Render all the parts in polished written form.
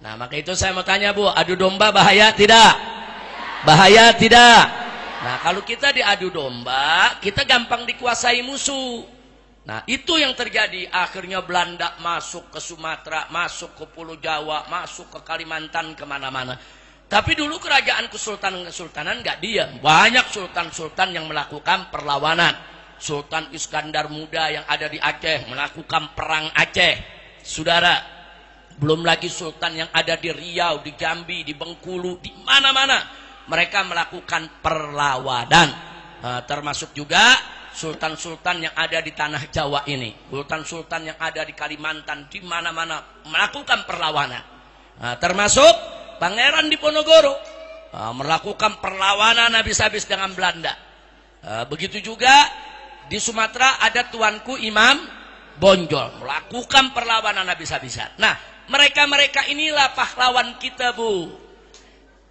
Nah, maka itu saya mau tanya, Bu, adu domba bahaya tidak? Bahaya tidak? Nah, kalau kita diadu domba, kita gampang dikuasai musuh. Nah, itu yang terjadi. Akhirnya Belanda masuk ke Sumatera, masuk ke Pulau Jawa, masuk ke Kalimantan, kemana-mana. Tapi dulu kerajaan kesultanan nggak diam. Banyak sultan-sultan yang melakukan perlawanan. Sultan Iskandar Muda yang ada di Aceh melakukan perang Aceh. Saudara, belum lagi sultan yang ada di Riau, di Jambi, di Bengkulu, di mana-mana mereka melakukan perlawanan. Termasuk juga sultan-sultan yang ada di tanah Jawa ini, sultan-sultan yang ada di Kalimantan, di mana-mana melakukan perlawanan. Termasuk Pangeran Diponegoro melakukan perlawanan habis-habis dengan Belanda. Begitu juga di Sumatera ada tuanku Imam Bonjol melakukan perlawanan habis-habisan. Nah, mereka-mereka inilah pahlawan kita, Bu.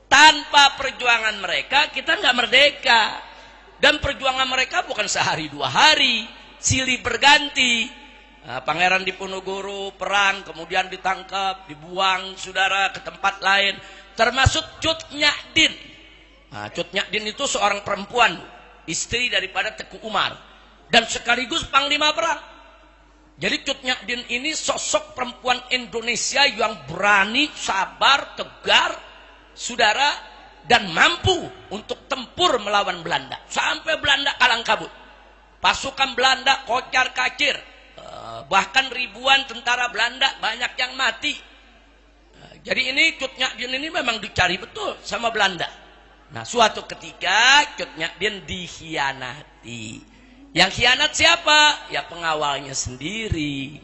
Tanpa perjuangan mereka kita nggak merdeka. Dan perjuangan mereka bukan sehari dua hari, silih berganti. Pangeran Diponegoro perang, kemudian ditangkap, dibuang saudara ke tempat lain. Termasuk Cut Nyak Din. Cut Nyak Din itu seorang perempuan, istri daripada Teku Umar, dan sekaligus panglima perang. Jadi Cut Nyak Din ini sosok perempuan Indonesia yang berani, sabar, tegar, saudara, dan mampu untuk tempur melawan Belanda. Sampai Belanda kalang kabut. Pasukan Belanda kocar kacir. Bahkan ribuan tentara Belanda banyak yang mati. Jadi ini Cut Nyak Din ini memang dicari betul sama Belanda. Nah, suatu ketika Cut Nyak Din dikhianati. Yang khianat siapa? Ya pengawalnya sendiri.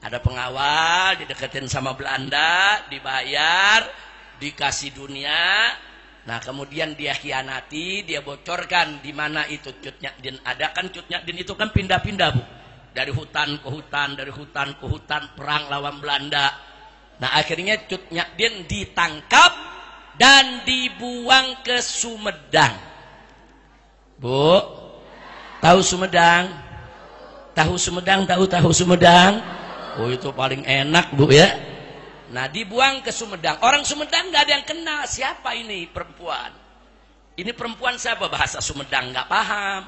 Ada pengawal dideketin sama Belanda, dibayar, dikasih dunia. Nah, kemudian dia khianati, dia bocorkan di mana itu Cut Nyak Din ada. Kan Cut Nyak Din itu kan pindah-pindah, Bu. Dari hutan ke hutan, dari hutan ke hutan, perang lawan Belanda. Nah, akhirnya Cut Nyak Din ditangkap dan dibuang ke Sumedang. Bu, tahu Sumedang? Tahu Sumedang, tahu Sumedang? Oh, itu paling enak, Bu, ya. Nah, dibuang ke Sumedang. Orang Sumedang nggak ada yang kenal siapa ini perempuan. Ini perempuan siapa? Bahasa Sumedang nggak paham.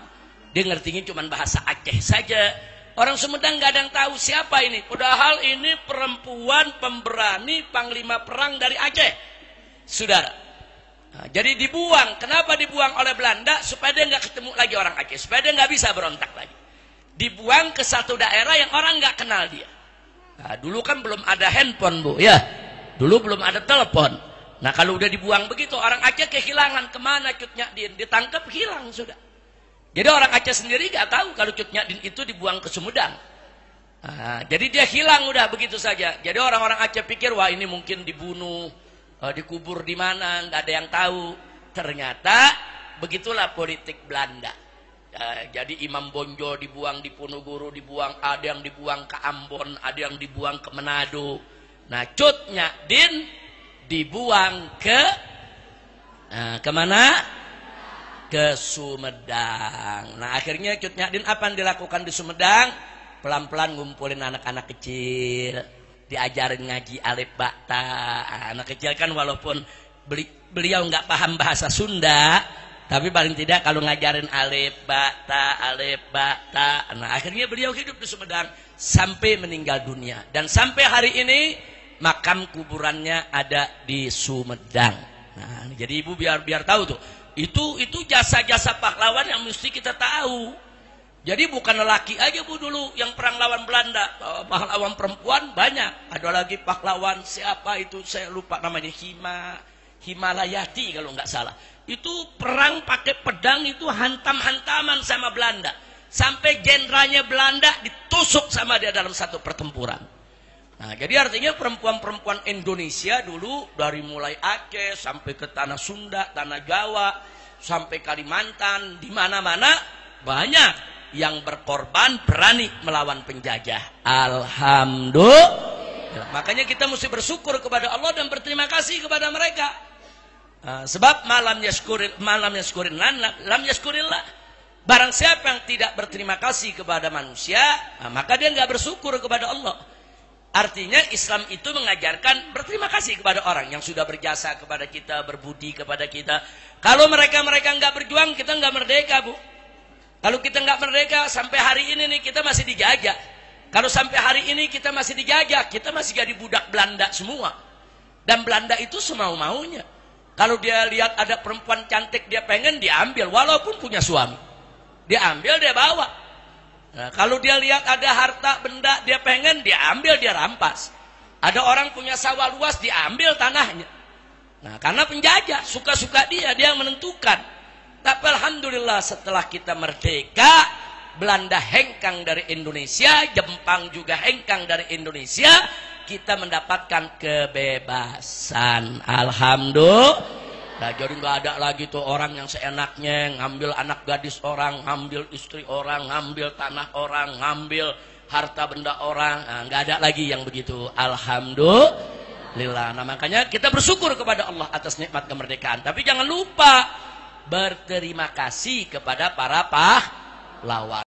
Dia ngertinya cuma bahasa Aceh saja. Orang Sumedang nggak ada yang tahu siapa ini. Padahal ini perempuan pemberani panglima perang dari Aceh, saudara. Nah, jadi dibuang. Kenapa dibuang oleh Belanda? Supaya dia nggak ketemu lagi orang Aceh, supaya dia nggak bisa berontak lagi. Dibuang ke satu daerah yang orang nggak kenal dia. Nah, dulu kan belum ada handphone, Bu, ya. Dulu belum ada telepon. Nah, kalau udah dibuang begitu, orang Aceh kehilangan. Kemana Cut Nyak Din? Ditangkap, hilang sudah. Jadi orang Aceh sendiri gak tahu kalau Cut Nyak Din itu dibuang ke Sumedang. Nah, jadi dia hilang udah begitu saja. Jadi orang-orang Aceh pikir, wah ini mungkin dibunuh, dikubur di mana, nggak ada yang tahu. Ternyata begitulah politik Belanda. Jadi Imam Bonjol dibuang di Ponorogo, dibuang, ada yang dibuang ke Ambon, ada yang dibuang ke Manado. Nah, Cut Nyak Din dibuang ke kemana? Ke Sumedang. Nah, akhirnya Cut Nyak Din apa yang dilakukan di Sumedang? Pelan-pelan ngumpulin anak-anak kecil, diajarin ngaji alif bakta. Anak kecil kan walaupun beliau nggak paham bahasa Sunda, tapi paling tidak kalau ngajarin alif bakta. Nah, akhirnya beliau hidup di Sumedang sampai meninggal dunia. Dan sampai hari ini makam kuburannya ada di Sumedang. Nah, jadi ibu biar tahu tuh. Itu jasa-jasa pahlawan yang mesti kita tahu. Jadi bukan lelaki aja, Bu, dulu yang perang lawan Belanda. Pahlawan perempuan banyak. Ada lagi pahlawan siapa itu, saya lupa namanya, Himalayati kalau nggak salah. Itu perang pakai pedang, itu hantam-hantaman sama Belanda. Sampai jenderalnya Belanda ditusuk sama dia dalam satu pertempuran. Nah, jadi artinya perempuan-perempuan Indonesia dulu dari mulai Aceh sampai ke tanah Sunda, tanah Jawa, sampai Kalimantan, di mana-mana banyak yang berkorban berani melawan penjajah. Alhamdulillah. Makanya kita mesti bersyukur kepada Allah dan berterima kasih kepada mereka. Sebab malam yaskurin lam yaskurillah. Barang siapa yang tidak berterima kasih kepada manusia, maka dia nggak bersyukur kepada Allah. Artinya Islam itu mengajarkan berterima kasih kepada orang yang sudah berjasa kepada kita, berbudi kepada kita. Kalau mereka-mereka nggak berjuang, kita nggak merdeka, Bu. Kalau kita nggak merdeka, sampai hari ini nih kita masih dijajah. Kalau sampai hari ini kita masih dijajah, kita masih jadi budak Belanda semua. Dan Belanda itu semau-maunya. Kalau dia lihat ada perempuan cantik, dia pengen, dia ambil, walaupun punya suami. Dia ambil, dia bawa. Nah, kalau dia lihat ada harta benda, dia pengen, dia ambil, dia rampas. Ada orang punya sawah luas, diambil tanahnya. Nah, karena penjajah, suka-suka dia yang menentukan. Tapi alhamdulillah setelah kita merdeka, Belanda hengkang dari Indonesia, Jepang juga hengkang dari Indonesia, kita mendapatkan kebebasan. Alhamdulillah. Nah, jadi nggak ada lagi tuh orang yang seenaknya ngambil anak gadis orang, ngambil istri orang, ngambil tanah orang, ngambil harta benda orang. Nah, nggak ada lagi yang begitu. Alhamdulillah. Nah, makanya kita bersyukur kepada Allah atas nikmat kemerdekaan. Tapi jangan lupa berterima kasih kepada para pahlawan.